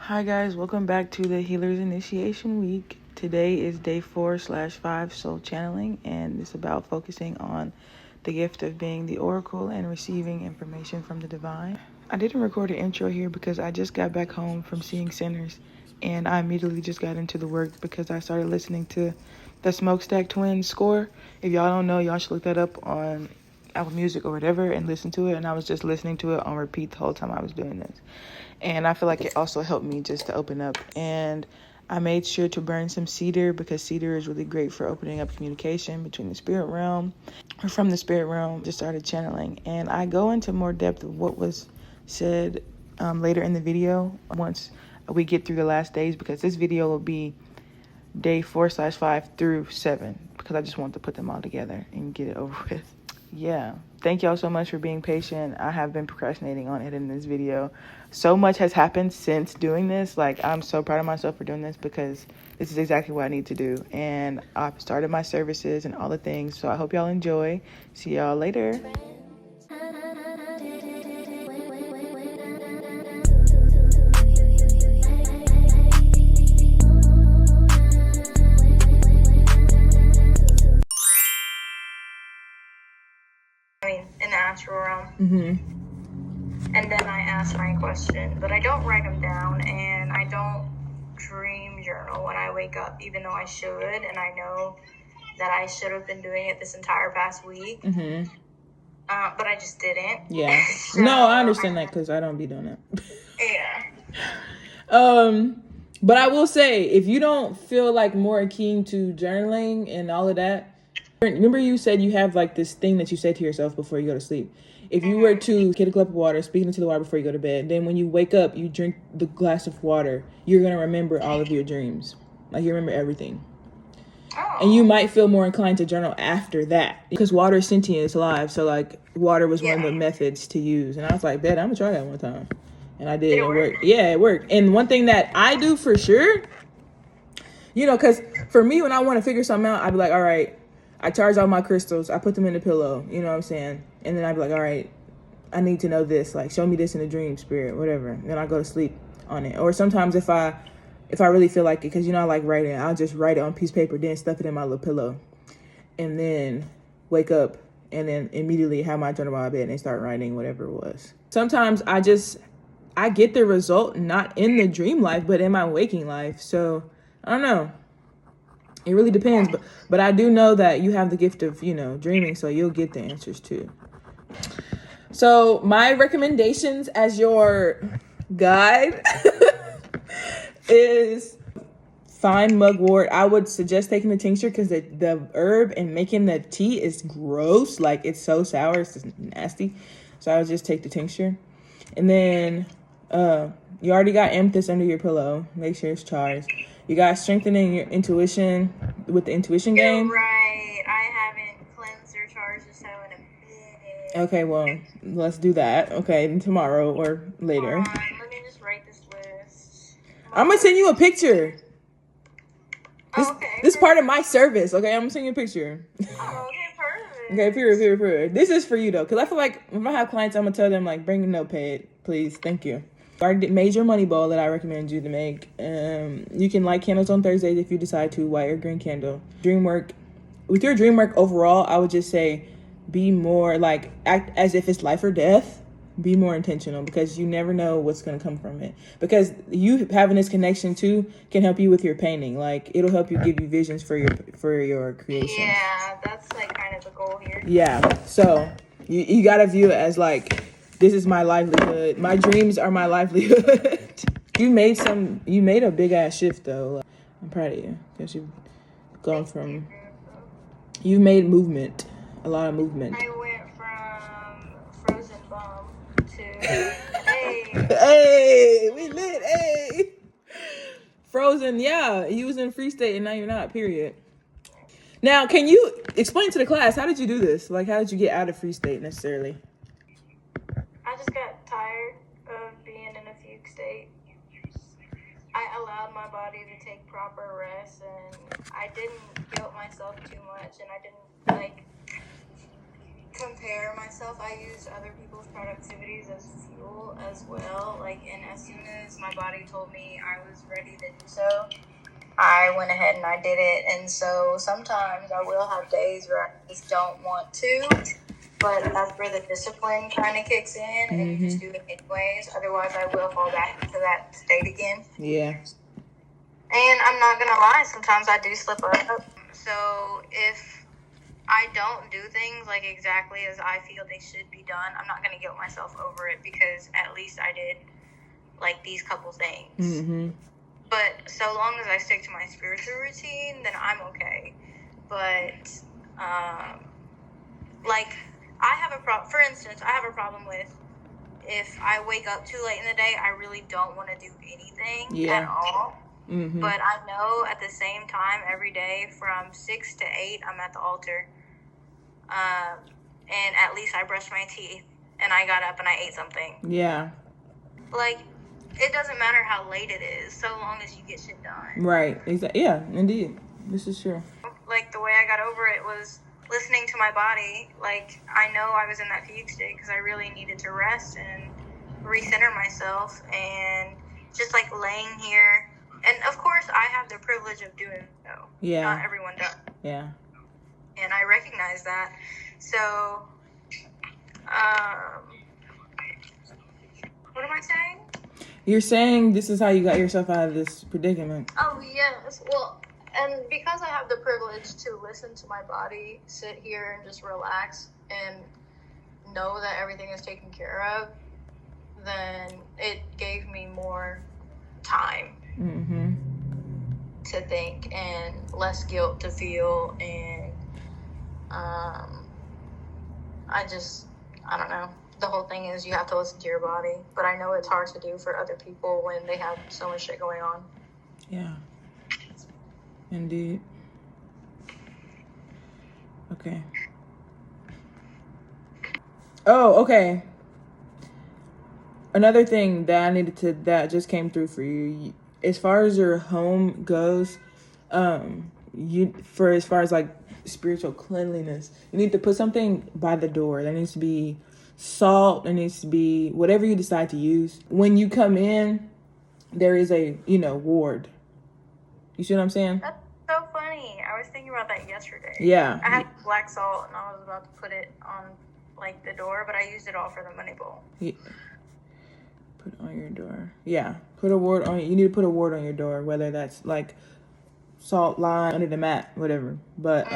Hi guys, welcome back to the Healer's Initiation Week. Today is day 4/5 soul channeling, and it's about focusing on the gift of being the oracle and receiving information from the divine. I didn't record an intro here because I just got back home from seeing Sinners, and I immediately just got into the work because I started listening to the Smokestack Twins score. If y'all don't know, y'all should look that up on Apple Music or whatever and listen to it. And I was just listening to it on repeat the whole time I was doing this. And I feel like it also helped me just to open up. And I made sure to burn some cedar because cedar is really great for opening up communication between the spirit realm or from the spirit realm. Just started channeling. And I go into more depth of what was said later in the video once we get through the last days, because this video will be day 4/5 through 7 because I just want to put them all together and get it over with. Yeah, thank y'all so much for being patient. I have been procrastinating on editing this video. So much has happened since doing this. Like, I'm so proud of myself for doing this because this is exactly what I need to do. And I've started my services and all the things. So I hope y'all enjoy. See y'all later. In the astral realm. And then I ask my question, but I don't write them down, and I don't dream journal when I wake up, even though I should, and I know that I should have been doing it this entire past week. But I just didn't. Yeah. So, no, I understand that because I don't be doing that. Yeah. But I will say, if you don't feel like more keen to journaling and all of that, remember you said you have like this thing that you say to yourself before you go to sleep. If you were to get a cup of water, speak into the water before you go to bed, then when you wake up, you drink the glass of water, you're going to remember all of your dreams. Like, you remember everything. Oh. And you might feel more inclined to journal after that because water is sentient, it's alive. So like water was one of the methods to use. And I was like, bet, I'm going to try that one time. And I did. It worked. Yeah, it worked. And one thing that I do for sure, you know, because for me, when I want to figure something out, I'd be like, all right, I charge all my crystals. I put them in the pillow. You know what I'm saying? And then I'd be like, all right, I need to know this. Like, show me this in a dream, spirit, whatever. And then I go to sleep on it. Or sometimes if I really feel like it, because, you know, I like writing, I'll just write it on a piece of paper, then stuff it in my little pillow. And then wake up and then immediately have my journal by my bed and start writing whatever it was. Sometimes I get the result not in the dream life, but in my waking life. So, I don't know. It really depends, but I do know that you have the gift of, you know, dreaming, so you'll get the answers too. So my recommendations as your guide is find mugwort. I would suggest taking the tincture because the herb and making the tea is gross. Like, it's so sour, it's just nasty. So I would just take the tincture. And then you already got amethyst under your pillow. Make sure it's charged. You got strengthening your intuition with the intuition game. Right. I haven't cleansed or charged this hoe in a minute. Okay, well, let's do that. Okay, tomorrow or later. Let me just write this list. I'm gonna send you a picture. Okay. This is part of my service. Okay, I'm gonna send you a picture. Oh, okay, perfect. Okay, period. This is for you though, because I feel like if I have clients, I'm gonna tell them like, bring a notepad, please. Thank you. I already made your money ball that I recommend you to make. You can light candles on Thursdays if you decide to, white or green candle. Dream work. With your dream work overall, I would just say be more like, act as if it's life or death. Be more intentional because you never know what's going to come from it. Because you having this connection too can help you with your painting. Like, it'll help you give you visions for your creation. Yeah, that's like kind of the goal here. Yeah. So you got to view it as like, this is my livelihood. My dreams are my livelihood. You made a big ass shift though. I'm proud of you because you've gone from, you made movement, a lot of movement. I went from frozen bum to hey, we lit, hey. Frozen, yeah. You was in free state and now you're not, period. Now, can you explain to the class, how did you do this? Like, how did you get out of free state necessarily? I just got tired of being in a fugue state. I allowed my body to take proper rest, and I didn't guilt myself too much, and I didn't, like, compare myself. I use other people's productivities as fuel as well. Like, and as soon as my body told me I was ready to do so, I went ahead and I did it. And so sometimes I will have days where I just don't want to, but that's where the discipline kind of kicks in, and you just do it anyways. Otherwise, I will fall back into that state again. Yeah. And I'm not gonna lie, sometimes I do slip up. So if I don't do things like exactly as I feel they should be done, I'm not gonna guilt myself over it, because at least I did like these couple things. Mm-hmm. But so long as I stick to my spiritual routine, then I'm okay. But like, I have a problem. For instance, I have a problem with if I wake up too late in the day, I really don't want to do anything at all. Mm-hmm. But I know at the same time, every day from 6 to 8, I'm at the altar. And at least I brushed my teeth and I got up and I ate something. Yeah. Like, it doesn't matter how late it is, so long as you get shit done. Right. Exactly. Yeah, indeed. This is true. Like, the way I got over it was listening to my body. Like, I know I was in that fugue state because I really needed to rest and recenter myself, and just like laying here. And of course, I have the privilege of doing so. Yeah. Not everyone does. Yeah. And I recognize that. So, what am I saying? You're saying this is how you got yourself out of this predicament. Oh, yes. Well, and because I have the privilege to listen to my body, sit here and just relax and know that everything is taken care of, then it gave me more time to think and less guilt to feel. And I don't know. The whole thing is you have to listen to your body. But I know it's hard to do for other people when they have so much shit going on. Yeah. Indeed. Okay. Oh, okay. Another thing that just came through for you, as far as your home goes, as far as like spiritual cleanliness, you need to put something by the door. There needs to be salt. There needs to be whatever you decide to use. When you come in, there is a, ward. You see what I'm saying? That's so funny. I was thinking about that yesterday. Yeah. I had black salt and I was about to put it on like the door, but I used it all for the money bowl. Yeah. Put it on your door. Yeah. Put a ward on. You need to put a ward on your door, whether that's like salt, lime, under the mat, whatever. But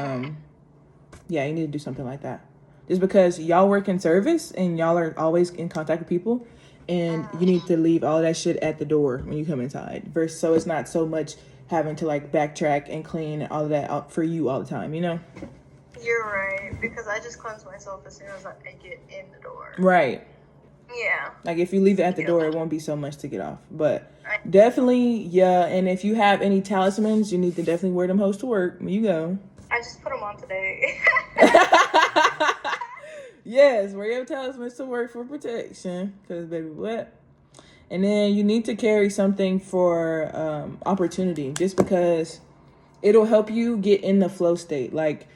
yeah, you need to do something like that. Just because y'all work in service and y'all are always in contact with people, and you need to leave all that shit at the door when you come inside. So it's not so much having to like backtrack and clean all of that out for you all the time, You're right, because I just cleanse myself as soon as I get in the door. Right. Yeah. Like if you leave it at the door, it won't be so much to get off. But definitely, yeah. And if you have any talismans, you need to definitely wear them hoes to work when you go. I just put them on today. Yes, wear your talismans to work for protection. Because, baby, what? And then you need to carry something for opportunity, just because it'll help you get in the flow state. Like,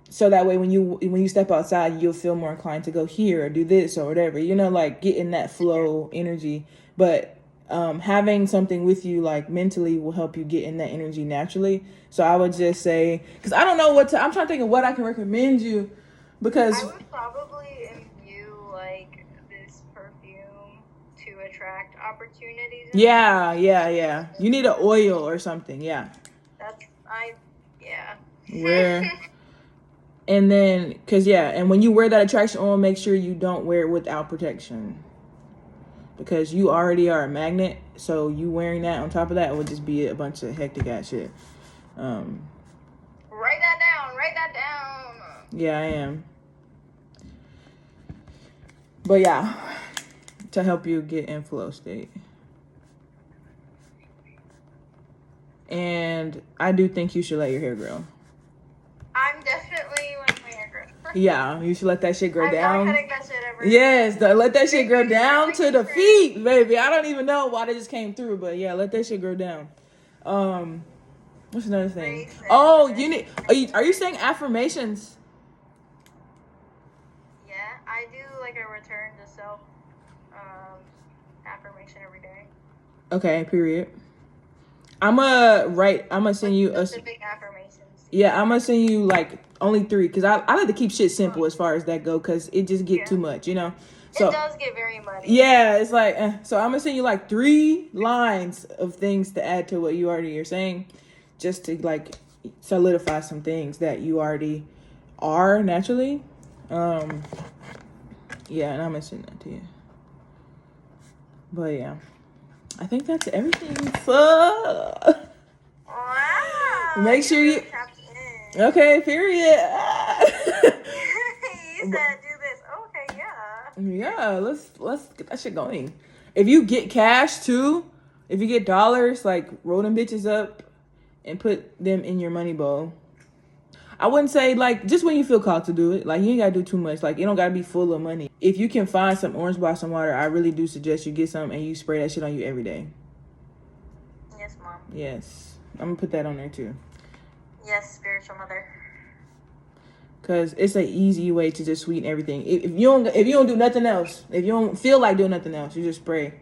so that way when you step outside, you'll feel more inclined to go here or do this or whatever, like get in that flow energy. But having something with you, like mentally, will help you get in that energy naturally. So I would just say, because I don't know I'm trying to think of what I can recommend you, because I would probably imbue like this perfume to attract opportunities. Yeah. You need an oil or something. Yeah. Where. And then, and when you wear that attraction oil, make sure you don't wear it without protection. Because you already are a magnet, so you wearing that on top of that would just be a bunch of hectic ass shit. Write that down. Yeah, I am. But yeah, to help you get in flow state. And I do think you should let your hair grow. I'm definitely letting my hair grow. Yeah, you should let that shit grow down. I'm not cutting that shit ever. Yes, let that shit grow down to the feet, baby. I don't even know why they just came through, but yeah, let that shit grow down. What's another thing? Oh, are you saying affirmations? like a return to self affirmation every day. Okay, period. I'm gonna send you specific affirmations. Yeah, I'm gonna send you like only 3 because I like to keep shit simple as far as that go because it just get too much, you know. So it does get very muddy. Yeah, it's like so I'm gonna send you like 3 lines of things to add to what you already are saying, just to like solidify some things that you already are naturally. Yeah, and I'm gonna send that to you. But yeah, I think that's everything. Wow. Make sure you. Okay, period. You said do this. Okay, yeah. Yeah, let's get that shit going. If you get cash too, if you get dollars, like roll them bitches up and put them in your money bowl. I wouldn't say like just when you feel called to do it. Like you ain't gotta do too much. Like it don't gotta be full of money. If you can find some orange blossom water, I really do suggest you get some and you spray that shit on you every day. Yes, Mom. Yes, I'm gonna put that on there too. Yes, spiritual mother. Cause it's an easy way to just sweeten everything. If you don't do nothing else, if you don't feel like doing nothing else, you just spray.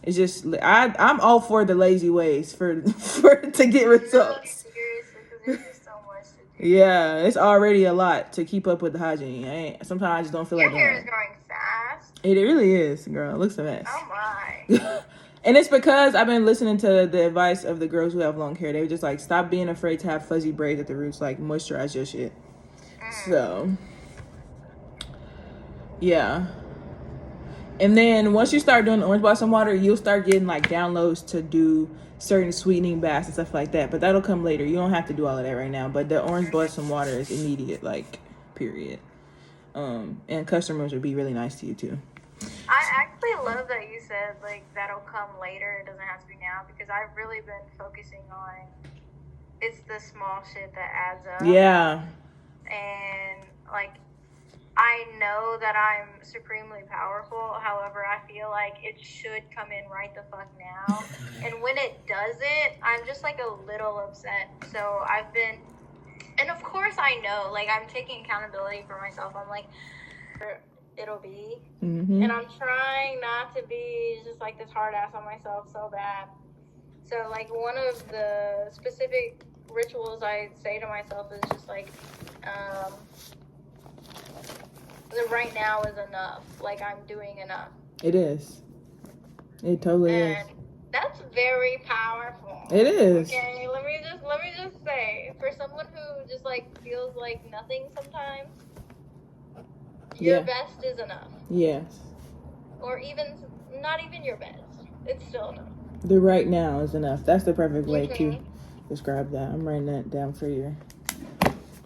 It's just I'm all for the lazy ways for to get results. No, seriously, because there's just so much to do. Yeah, it's already a lot to keep up with the hygiene. Sometimes I just don't feel Your like doing hair it. is growing fast. It really is, girl. It looks a mess. Oh my. And it's because I've been listening to the advice of the girls who have long hair. They were just like, stop being afraid to have fuzzy braids at the roots. Like, moisturize your shit. So, yeah. And then once you start doing the orange blossom water, you'll start getting like downloads to do certain sweetening baths and stuff like that. But that'll come later. You don't have to do all of that right now. But the orange blossom water is immediate, like, period. And customers would be really nice to you too. I actually love that you said like that'll come later. It doesn't have to be now because I've really been focusing on it's the small shit that adds up. Yeah. And like I know that I'm supremely powerful. However, I feel like it should come in right the fuck now. And when it doesn't, I'm just like a little upset. So I've been, and of course I know, like I'm taking accountability for myself. I'm like, it'll be. Mm-hmm. And I'm trying not to be just like this hard ass on myself so bad. So like one of the specific rituals I say to myself is just like, the right now is enough. Like I'm doing enough. It is. It totally is. And that's very powerful. It is. Okay, let me just say, for someone who just like feels like nothing sometimes, your best is enough. Yes. Or even not even your best. It's still enough. The right now is enough. That's the perfect way to describe that. I'm writing that down for you.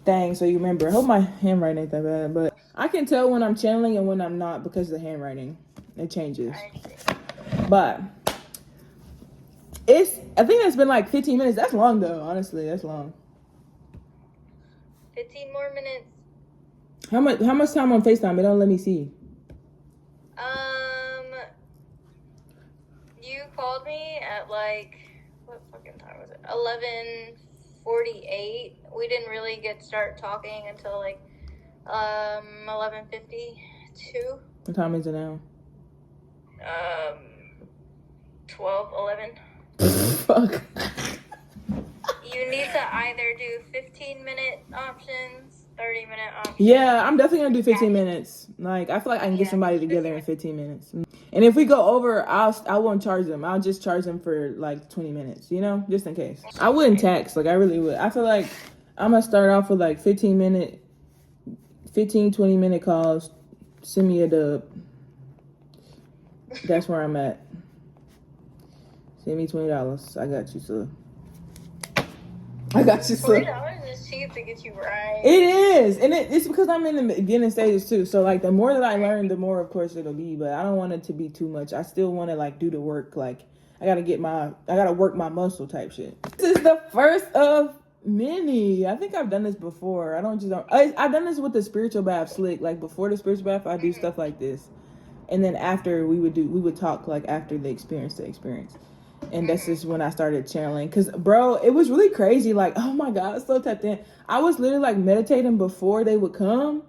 Thing, so you remember. I hope my handwriting ain't that bad, but I can tell when I'm channeling and when I'm not because of the handwriting. It changes. But I think it's been like 15 minutes. That's long though, honestly. That's long. 15 more minutes. How much time on FaceTime? It don't let me see. You called me at like what fucking time was it? 11:48. We didn't really start talking until like 11:52. What time is it now? 12:11. Fuck. You need to either do 15-minute options, 30-minute options. Yeah, I'm definitely gonna do 15 minutes. Like I feel like I can get somebody together in 15 minutes. And if we go over, I won't charge them. I'll just charge them for like 20 minutes, you know, just in case. I wouldn't tax, like I really would. I feel like I'm gonna start off with like 20 minute calls. Send me a dub. That's where I'm at. Send me $20. I got you, sir. $20 is cheap to get you right. It is, and it's because I'm in the beginning stages too. So like the more that I learn, the more of course it'll be. But I don't want it to be too much. I still want to like do the work. Like I gotta work my muscle type shit. This is the first of many. I think I've done this before. I've done this with the spiritual bath slick. Like before the spiritual bath, I do stuff like this, and then after we would talk like after the experience. And that's just when I started channeling. Because, bro, it was really crazy. Like, oh, my God, I was so tapped in. I was literally, like, meditating before they would come.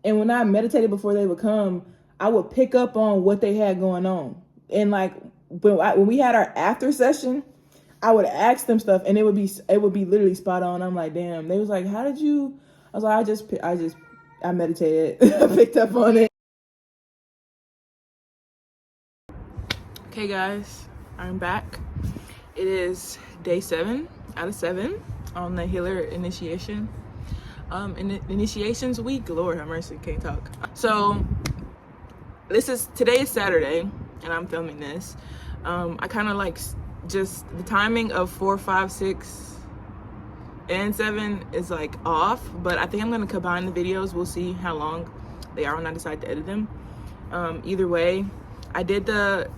And when I meditated before they would come, I would pick up on what they had going on. And like when we had our after session, I would ask them stuff, and it would be literally spot on. I'm like, damn. They was like, how did you? I was like, I meditated. I picked up on it. Okay, guys, I'm back. It is day 7 out of 7 on the healer initiation. Initiations week. Lord have mercy, can't talk. So today is Saturday, and I'm filming this. I kind of like just the timing of 4, 5, 6, and 7 is like off, but I think I'm gonna combine the videos. We'll see how long they are when I decide to edit them. Either way, I did the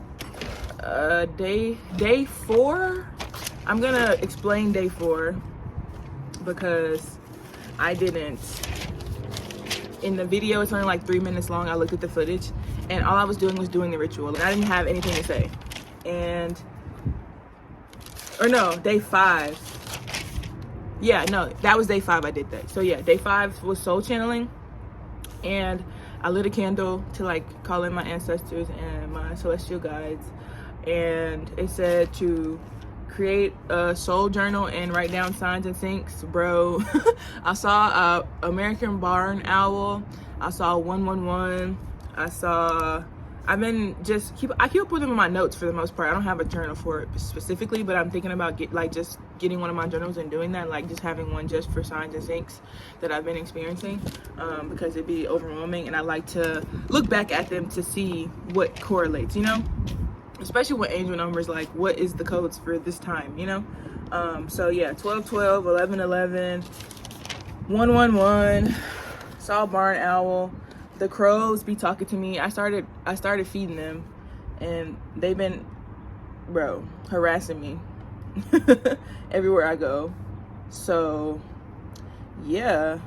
day 4. I'm gonna explain day 4 because I didn't. In the video, it's only like 3 minutes long. I looked at the footage, and all I was doing was doing the ritual, and I didn't have anything to say. Day 5. Yeah, no, that was day 5. I did that. So yeah, day 5 was soul channeling, and I lit a candle to like call in my ancestors and my celestial guides, and it said to create a soul journal and write down signs and syncs. Bro, I saw a American barn owl. I saw 111. I keep up with them in my notes for the most part. I don't have a journal for it specifically, but I'm thinking about just getting one of my journals and doing that, like just having one just for signs and syncs that I've been experiencing, because it'd be overwhelming, and I like to look back at them to see what correlates, you know? Especially with angel numbers, like what is the codes for this time, you know? So yeah, 1212, 1111, 111, saw barn owl. The crows be talking to me. I started feeding them, and they've been, harassing me everywhere I go. So yeah,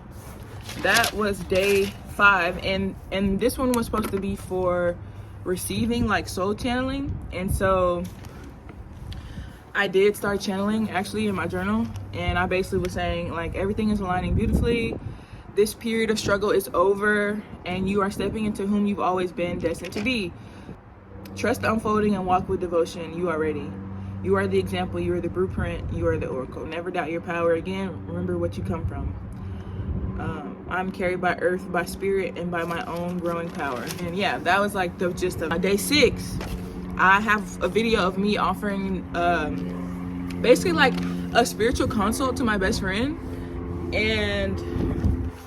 that was day 5, and this one was supposed to be for receiving, like soul channeling. And so I did start channeling actually in my journal, and I basically was saying like everything is aligning beautifully. This period of struggle is over, and you are stepping into whom you've always been destined to be. Trust the unfolding and walk with devotion. You are ready. You are the example. You are the blueprint. You are the oracle. Never doubt your power again. Remember what you come from. I'm carried by earth, by spirit, and by my own growing power. And yeah, that was like the gist of day 6. I have a video of me offering basically like a spiritual consult to my best friend, and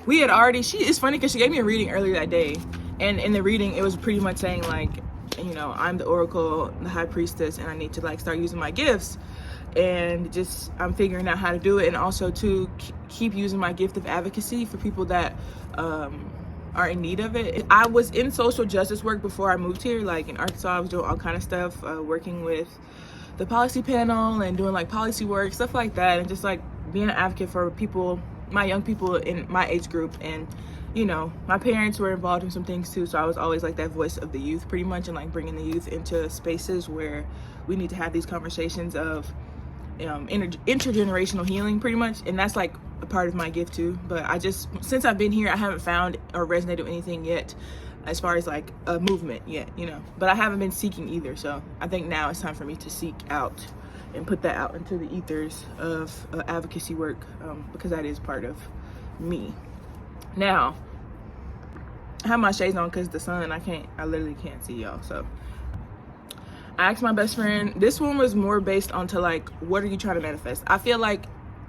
we had already, it's funny because she gave me a reading earlier that day, and in the reading it was pretty much saying like, you know, I'm the oracle, the high priestess, and I need to like start using my gifts, and just I'm figuring out how to do it, and also to keep using my gift of advocacy for people that are in need of it. I was in social justice work before I moved here. Like in Arkansas, I was doing all kind of stuff, working with the policy panel and doing like policy work, stuff like that, and just like being an advocate for people, my young people in my age group. And you know, my parents were involved in some things too, so I was always like that voice of the youth pretty much, and like bringing the youth into spaces where we need to have these conversations of intergenerational healing pretty much. And that's like a part of my gift too. But I just, since I've been here, I haven't found or resonated with anything yet as far as like a movement yet, you know, but I haven't been seeking either. So I think now it's time for me to seek out and put that out into the ethers of advocacy work, because that is part of me. Now I have my shades on because the sun, I literally can't see y'all. So I asked my best friend, this one was more based onto like, what are you trying to manifest? I feel like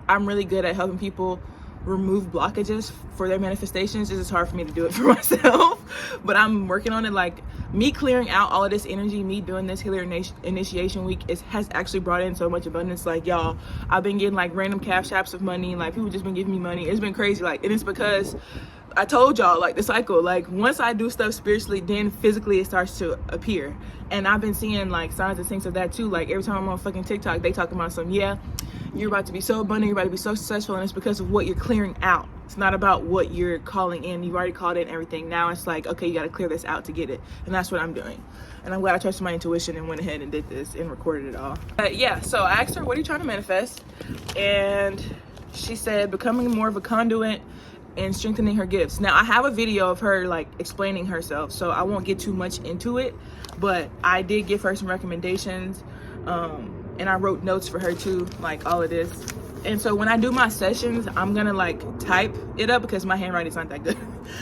I'm really good at helping people remove blockages for their manifestations. It's just hard for me to do it for myself, but I'm working on it. Like me clearing out all of this energy, me doing this healer initiation week has actually brought in so much abundance. Like y'all, I've been getting like random cash apps of money, like people just been giving me money. It's been crazy. Like, and it's because I told y'all, like the cycle, like once I do stuff spiritually, then physically it starts to appear. And I've been seeing like signs and things of that too. Like every time I'm on fucking TikTok, they talking about some, yeah, you're about to be so abundant, you're about to be so successful, and it's because of what you're clearing out. It's not about what you're calling in. You've already called in everything. Now it's like, okay, you got to clear this out to get it. And that's what I'm doing. And I'm glad I trusted my intuition and went ahead and did this and recorded it all. Yeah, so I asked her, what are you trying to manifest? And she said, becoming more of a conduit and strengthening her gifts. Now I have a video of her like explaining herself, so I won't get too much into it, but I did give her some recommendations, and I wrote notes for her too, like all of this. And so when I do my sessions, I'm gonna like type it up because my handwriting's not that good.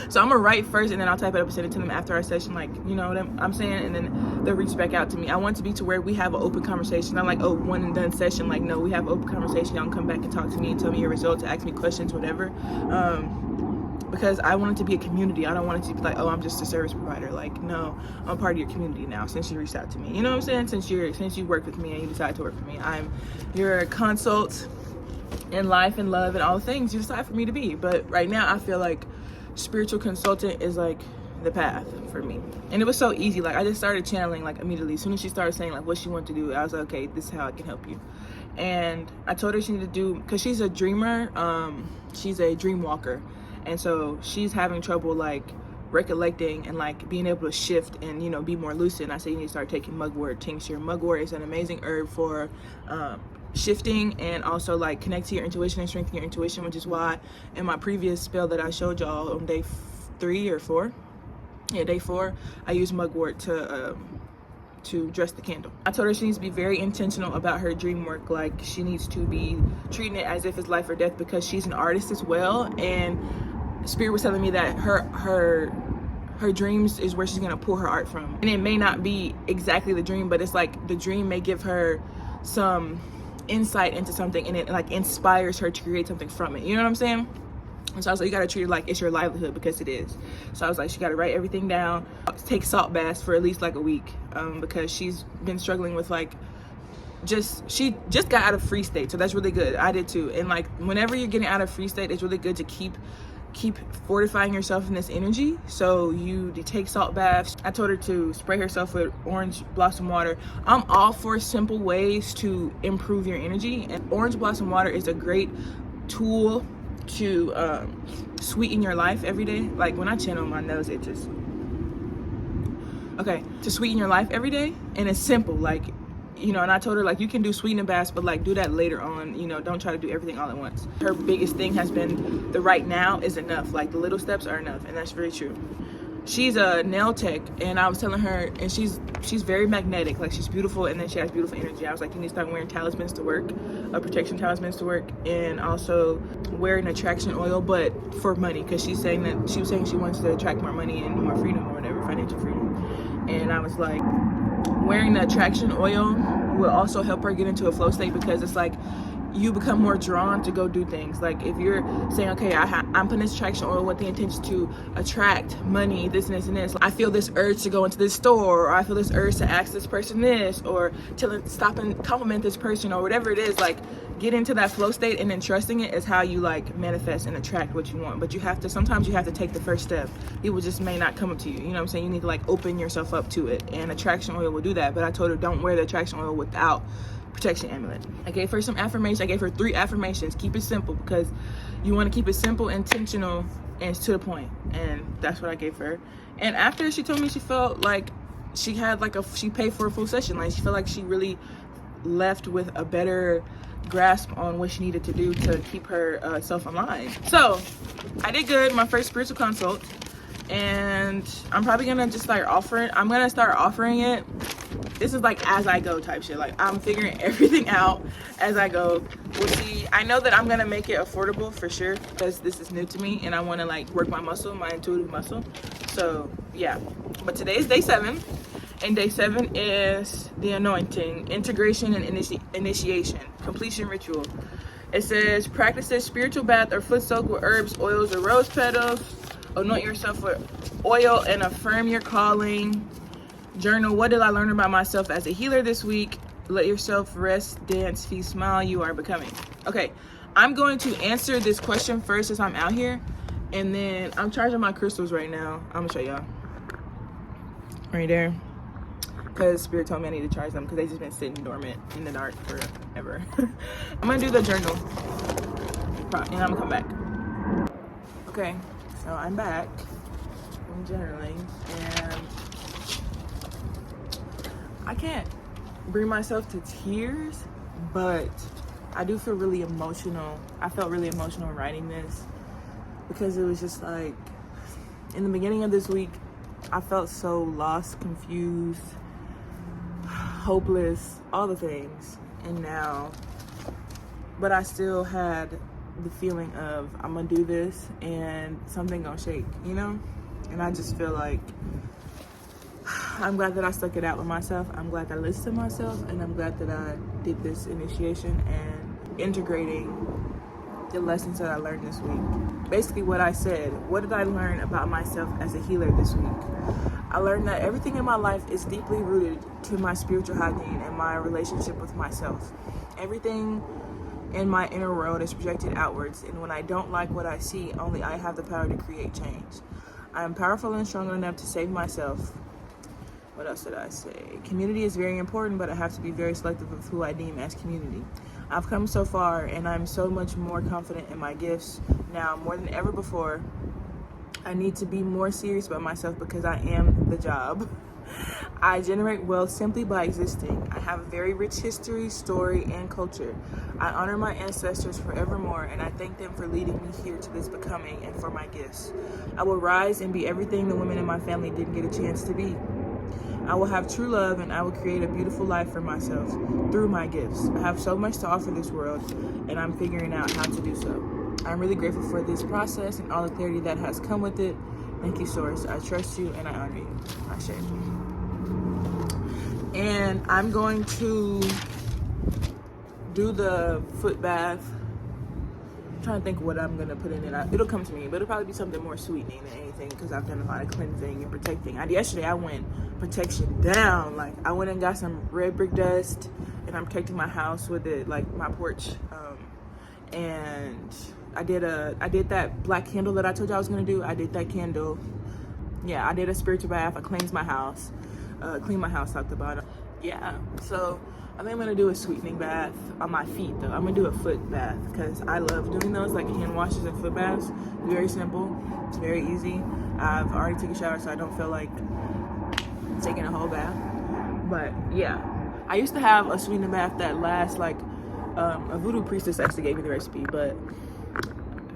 So I'm gonna write first and then I'll type it up and send it to them after our session, like, you know what I'm saying? And then they'll reach back out to me. I want it to be to where we have an open conversation. Not like, oh, one and done session. Like, no, we have open conversation. Y'all can come back and talk to me and tell me your results, ask me questions, whatever. Because I want it to be a community. I don't want it to be like, oh, I'm just a service provider. Like, no, I'm part of your community now since you reached out to me. You know what I'm saying? Since you worked with me and you decided to work with me, I'm your consult in life and love and all the things you decide for me to be. But right now I feel like spiritual consultant is like the path for me. And it was so easy. Like I just started channeling like immediately. As soon as she started saying like what she wanted to do, I was like, okay, this is how I can help you. And I told her she needed to do, because she's a dreamer, she's a dream walker, and so she's having trouble like recollecting and like being able to shift and, you know, be more lucid. And I said you need to start taking mugwort tincture. Mugwort is an amazing herb for shifting and also like connect to your intuition and strengthen your intuition, which is why in my previous spell that I showed y'all on day 3 or 4, day 4, I used mugwort to dress the candle. I told her she needs to be very intentional about her dream work. Like she needs to be treating it as if it's life or death, because she's an artist as well, and Spirit was telling me that her dreams is where she's gonna pull her art from. And it may not be exactly the dream, but it's like the dream may give her some insight into something, and it like inspires her to create something from it. You know what I'm saying? And so I was like, you gotta treat it like it's your livelihood, because it is. So I was like, she gotta write everything down, take salt baths for at least like a week, because she's been struggling with like, she just got out of free state. So that's really good. I did too. And like whenever you're getting out of free state, it's really good to keep fortifying yourself in this energy. So you take salt baths. I told her to spray herself with orange blossom water. I'm all for simple ways to improve your energy, and orange blossom water is a great tool to sweeten your life every day. Like when I channel my nose, it just to sweeten your life every day. And it's simple, like, you know. And I told her like you can do sweetening baths, but like do that later on, you know. Don't try to do everything all at once. Her biggest thing has been the right now is enough. Like the little steps are enough, and that's very true. She's a nail tech, and I was telling her, and she's very magnetic. Like she's beautiful, and then she has beautiful energy. I was like, you need to start wearing talismans to work, protection talismans to work, and also wearing attraction oil, but for money, because she was saying she wants to attract more money and more freedom or whatever, financial freedom. And I was like, wearing the attraction oil will also help her get into a flow state, because it's like you become more drawn to go do things. Like if you're saying, okay, I'm putting this attraction oil with the intention to attract money, this and this and this. I feel this urge to go into this store, or I feel this urge to ask this person this, or to stop and compliment this person, or whatever it is. Like get into that flow state, and then trusting it is how you like manifest and attract what you want. But sometimes you have to take the first step. People just may not come up to you. You know what I'm saying? You need to like open yourself up to it, and attraction oil will do that. But I told her don't wear the attraction oil without protection amulet. I gave her some affirmations. I gave her 3 affirmations. Keep it simple, because you want to keep it simple, intentional, and to the point. And that's what I gave her. And after she told me she felt like she had like she paid for a full session. Like she felt like she really left with a better grasp on what she needed to do to keep her self aligned. So I did good, my first spiritual consult, and I'm probably gonna just start offering. I'm gonna start offering it. This is like as I go type shit. Like I'm figuring everything out as I go. We'll see. I know that I'm gonna make it affordable for sure, because this is new to me and I want to like work my muscle, my intuitive muscle. So yeah, but today is day 7, and day 7 is the anointing, integration, and initiation, completion ritual. It says practice a spiritual bath or foot soak with herbs, oils, or rose petals. Anoint yourself with oil and affirm your calling. Journal, what did I learn about myself as a healer this week? Let yourself rest, dance, feast, smile. You are becoming. Okay, I'm going to answer this question first as I'm out here, and then I'm charging my crystals right now. I'm gonna show y'all right there, because Spirit told me I need to charge them because they just been sitting dormant in the dark forever. I'm gonna do the journal, and I'm gonna come back. Okay, so I'm back from journaling, and I can't bring myself to tears, but I do feel really emotional. I felt really emotional writing this, because it was just like, in the beginning of this week, I felt so lost, confused, hopeless, all the things. And now, but I still had the feeling of, I'm gonna do this and something gonna shake, you know? And I just feel like, I'm glad that I stuck it out with myself. I'm glad that I listened to myself, and I'm glad that I did this initiation and integrating the lessons that I learned this week. Basically what I said, what did I learn about myself as a healer this week? I learned that everything in my life is deeply rooted to my spiritual hygiene and my relationship with myself. Everything in my inner world is projected outwards, and when I don't like what I see, only I have the power to create change. I am powerful and strong enough to save myself. What else did I say? Community is very important, but I have to be very selective of who I deem as community. I've come so far, and I'm so much more confident in my gifts now, more than ever before. I need to be more serious about myself because I am the job. I generate wealth simply by existing. I have a very rich history, story, and culture. I honor my ancestors forevermore, and I thank them for leading me here to this becoming and for my gifts. I will rise and be everything the women in my family didn't get a chance to be. I will have true love, and I will create a beautiful life for myself through my gifts. I have so much to offer this world, and I'm figuring out how to do so. I'm really grateful for this process and all the clarity that has come with it. Thank you, Source. I trust you and I honor you. I share. And I'm going to do the foot bath. I'm trying to think what I'm gonna put in it. It'll come to me, but it'll probably be something more sweetening than anything because I've done a lot of cleansing and protecting. Yesterday I went protection down. Like, I went and got some red brick dust, and I'm protecting my house with it, like my porch. And I did that black candle that I told you I was gonna do. I did that candle. Yeah, I did a spiritual bath. I cleansed my house. Cleaned my house top to bottom. Yeah, so I think I'm gonna do a sweetening bath on my feet though. I'm gonna do a foot bath because I love doing those, like hand washes and foot baths. Very simple, it's very easy. I've already taken a shower, so I don't feel like taking a whole bath. But yeah, I used to have a sweetening bath that lasts like, a voodoo priestess actually gave me the recipe, but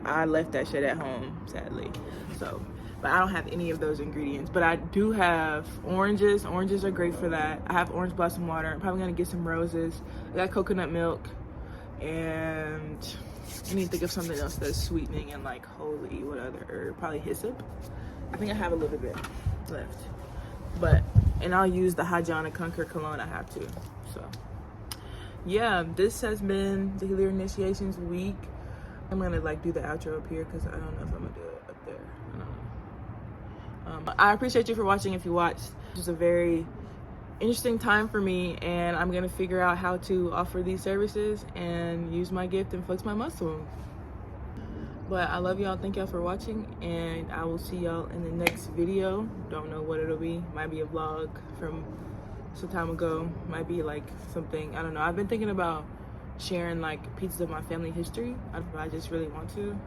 I left that shit at home, sadly. So, but I don't have any of those ingredients. But I do have oranges. Oranges are great for that. I have orange blossom water. I'm probably gonna get some roses. I got coconut milk, and I need to think of something else that's sweetening and like holy, what other herb? Probably hyssop. I think I have a little bit left. But, and I'll use the Hajana Conquer cologne I have too. So yeah, this has been the Healer Initiations week. I'm gonna like do the outro up here because I don't know if I'm gonna do it up there. I don't know. I appreciate you for watching. If you watched, it was a very interesting time for me, and I'm gonna figure out how to offer these services and use my gift and flex my muscle. But I love y'all. Thank y'all for watching, and I will see y'all in the next video. Don't know what it'll be. Might be a vlog from some time ago. Might be like something, I don't know. I've been thinking about sharing like pieces of my family history. I just really want to,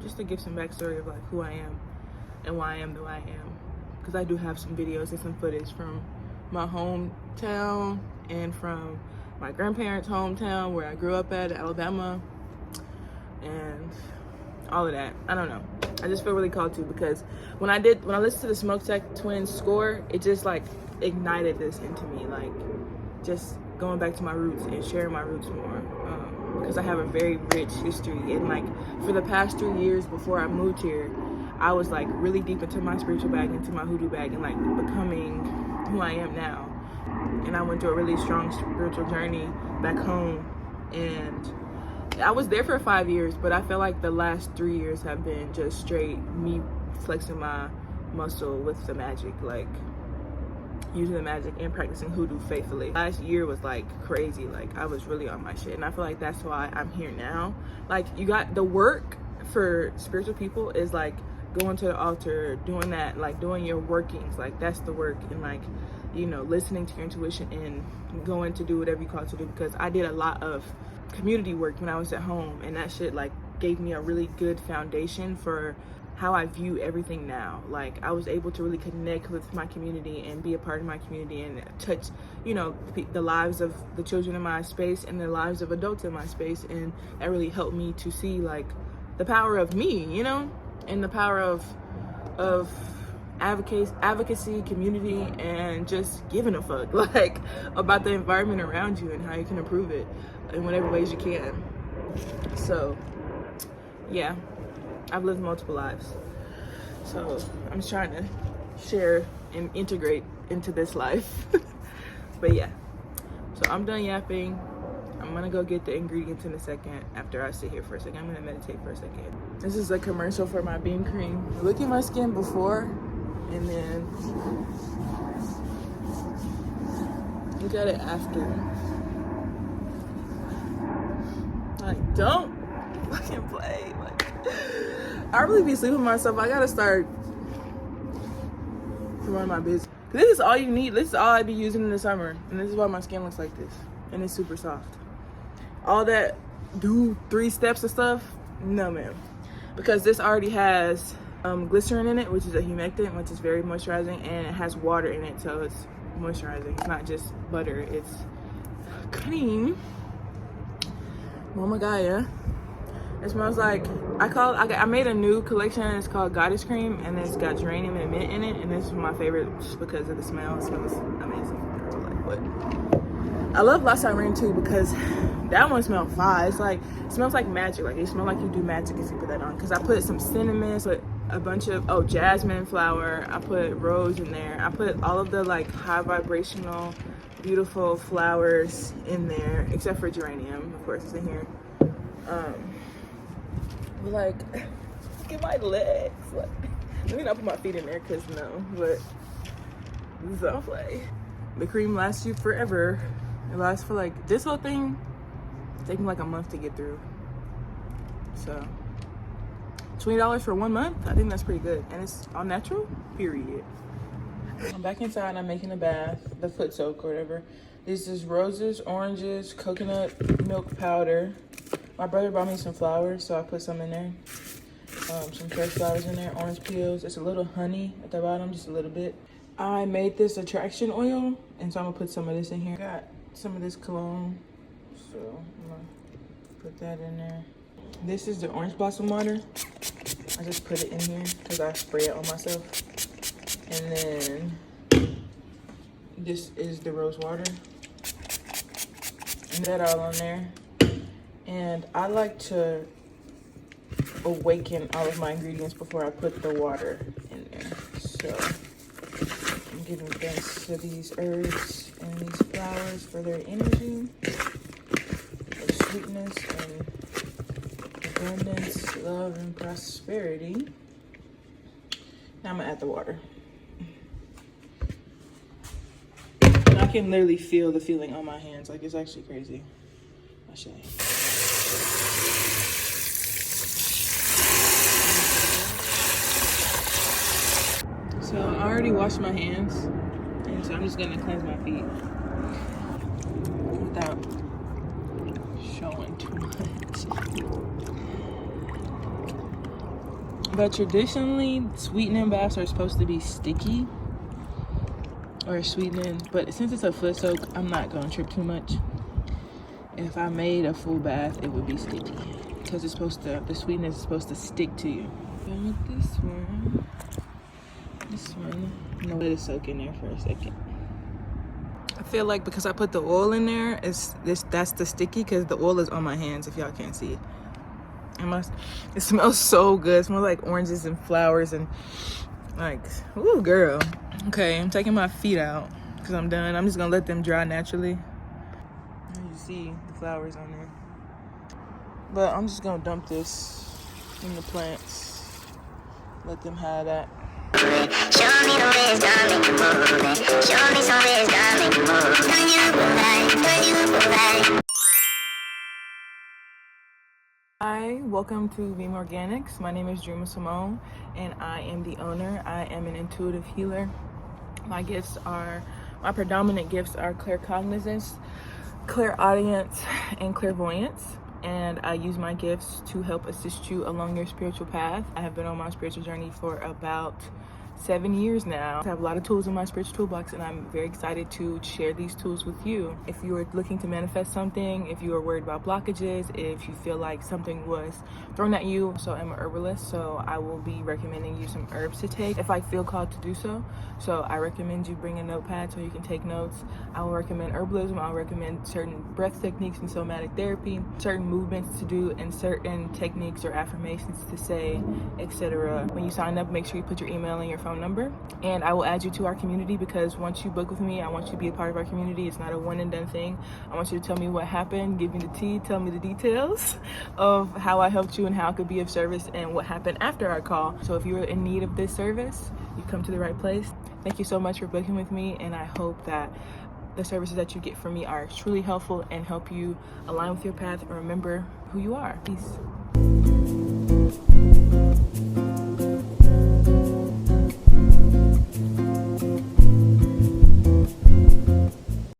just to give some backstory of like who I am and why I am the way I am. Because I do have some videos and some footage from my hometown and from my grandparents' hometown where I grew up at, Alabama, and all of that. I don't know. I just feel really called to, because when I listened to the Smokestack Twins score, it just like ignited this into me, like just going back to my roots and sharing my roots more, because I have a very rich history. And like for the past 3 years before I moved here, I was like really deep into my spiritual bag, into my hoodoo bag, and like becoming who I am now. And I went through a really strong spiritual journey back home, and I was there for 5 years, but I feel like the last 3 years have been just straight me flexing my muscle with the magic, like using the magic and practicing hoodoo faithfully. Last year was like crazy. Like I was really on my shit, and I feel like that's why I'm here now. Like, you got the work for spiritual people is like going to the altar, doing that, like doing your workings, like that's the work. And like, you know, listening to your intuition and going to do whatever you call it to do, because I did a lot of community work when I was at home, and that shit like gave me a really good foundation for how I view everything now. Like I was able to really connect with my community and be a part of my community and touch, you know, the lives of the children in my space and the lives of adults in my space, and that really helped me to see like the power of me, you know. and the power of advocacy, community, and just giving a fuck like about the environment around you and how you can improve it in whatever ways you can. So yeah, I've lived multiple lives, so I'm just trying to share and integrate into this life. But yeah, so I'm done yapping. I'm gonna go get the ingredients in a second. After I sit here for a second, I'm gonna meditate for a second. This is a commercial for my beam cream. Look at my skin before and then look at it after. Like, don't fucking play. Like, I really be sleeping myself. I gotta start to run my business. This is all you need. This is all I be using in the summer, and this is why my skin looks like this, and it's super soft. All that do 3 steps of stuff, no ma'am, because this already has glycerin in it, which is a humectant, which is very moisturizing, and it has water in it, so it's moisturizing. It's not just butter, it's cream. Mama Gaia. It smells like, I made a new collection, it's called Goddess Cream, and it's got geranium and mint in it, and this is my favorite just because of the smell. It smells amazing. Like, what? I love Last Time Rain too, because that one smells fire. It's like, it smells like magic. Like, it smells like you do magic if you put that on. Because I put some cinnamon, so a bunch of, jasmine flower. I put rose in there. I put all of the like high vibrational, beautiful flowers in there, except for geranium, of course, it's in here. Like, look at my legs. Like, let me not put my feet in there, because no, but don't play. The cream lasts you forever. It lasts for like, this whole thing take me like a month to get through. So $20 for 1 month, I think that's pretty good, and it's all natural, period. I'm back inside and I'm making a bath, the foot soak or whatever. This is roses, oranges, coconut milk powder. My brother brought me some flowers, so I put some in there. Some fresh flowers in there, orange peels. It's a little honey at the bottom, just a little bit. I made this attraction oil, and so I'm gonna put some of this in here. Got some of this cologne, so I'm gonna put that in there. This is the orange blossom water. I just put it in here because I spray it on myself. And then this is the rose water. And that all on there. And I like to awaken all of my ingredients before I put the water in there. So I'm giving thanks to these herbs and these flowers for their energy, their sweetness and abundance, love, and prosperity. Now I'm gonna add the water. And I can literally feel the feeling on my hands. Like, it's actually crazy. I'll show you. So I already washed my hands, and so I'm just gonna cleanse my feet without showing too much. But traditionally, sweetening baths are supposed to be sticky or sweetening, but since it's a foot soak, I'm not gonna trip too much. If I made a full bath, it would be sticky because it's supposed to, the sweetness is supposed to stick to you. And with this one, I'm gonna let it soak in there for a second. I feel like because I put the oil in there, that's the sticky, because the oil is on my hands if y'all can't see it. It smells so good. It smells like oranges and flowers and like, ooh, girl. Okay, I'm taking my feet out because I'm done. I'm just gonna let them dry naturally. You see the flowers on there. But I'm just gonna dump this in the plants. Let them have that. Show me the wisdom in your movement. Show me some wisdom in your movement. Can you provide? Hi, welcome to Beam Organics. My name is dreamasomone, and I am the owner. I am an intuitive healer. My predominant gifts are claircognizance, clairaudience, and clairvoyance. And I use my gifts to help assist you along your spiritual path. I have been on my spiritual journey for about 7 years now. I have a lot of tools in my spiritual toolbox, and I'm very excited to share these tools with you. If you are looking to manifest something, if you are worried about blockages, if you feel like something was thrown at you, so I'm a herbalist, so I will be recommending you some herbs to take if I feel called to do so. So I recommend you bring a notepad so you can take notes. I will recommend herbalism. I'll recommend certain breath techniques and somatic therapy, certain movements to do, and certain techniques or affirmations to say, etc. When you sign up, make sure you put your email and your phone number, and I will add you to our community, because once you book with me, I want you to be a part of our community. It's not a one and done thing. I want you to tell me what happened, give me the tea, tell me the details of how I helped you and how I could be of service and what happened after our call. So if you're in need of this service, you've come to the right place. Thank you so much for booking with me, and I hope that the services that you get from me are truly helpful and help you align with your path and remember who you are. Peace.